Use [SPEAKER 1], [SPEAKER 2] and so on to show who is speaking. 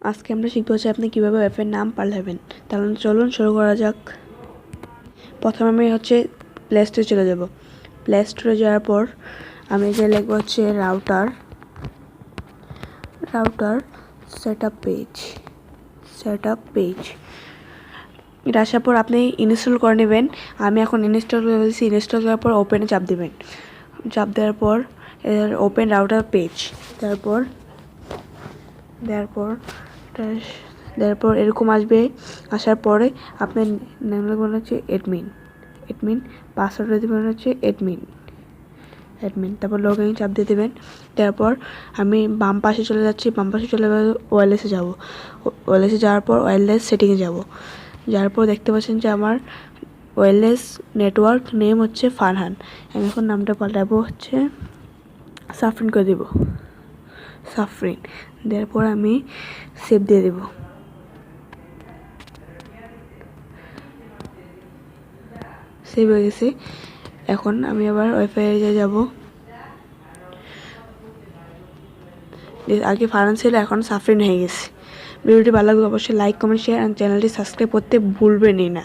[SPEAKER 1] আজকে আমরা শিখবো হচ্ছে আপনি কীভাবে ওয়াইফাইয়ের নাম পাল্টাবেন। তাহলে চলুন শুরু করা যাক। প্রথমে আমি হচ্ছে প্লে স্টোরে চলে যাব। প্লে স্টোরে যাওয়ার পর আমি যে লিখব হচ্ছে রাউটার সেট আপ পেজ। এটা আসার পর আপনি ইনস্টল করে নেবেন। আমি এখন ইনস্টল করে ফেলছি। ইনস্টল করার পর ওপেনে চাপ দেবেন। চাপ দেওয়ার পর ওপেন রাউটার পেজ দেওয়ার পর এরকম আসবে। আসার পরে আপনার নাম লিখবেন হচ্ছে অ্যাডমিন, পাসওয়ার্ড দেবেন হচ্ছে অ্যাডমিন। তারপর লগ ইন চাপ দিয়ে দেবেন। তারপর আমি বাম পাশে চলে যাচ্ছি। বাম পাশে চলে ওয়্যারলেসে যাব। ওয়্যারলেসে যাওয়ার পর ওয়্যারলেস সেটিংয়ে যাব। যাওয়ার পর দেখতে পাচ্ছেন যে আমার ওয়্যারলেস নেটওয়ার্ক নেম হচ্ছে ফারহান। আমি এখন নামটা পাল্টাবো হচ্ছে সাফরিন করে দেব। সাফরিন দেওয়ার পর আমি সেভ দিয়ে দেব। সেভ হয়ে গেছে। এখন আমি আবার ওয়াইফাই যাব। আগে ফারহান ছিল, এখন সাফরিন হয়ে গেছে। ভিডিওটি ভালো লাগলে অবশ্যই লাইক, কমেন্ট, শেয়ার আর চ্যানেলটি সাবস্ক্রাইব করতে ভুলবেনই না।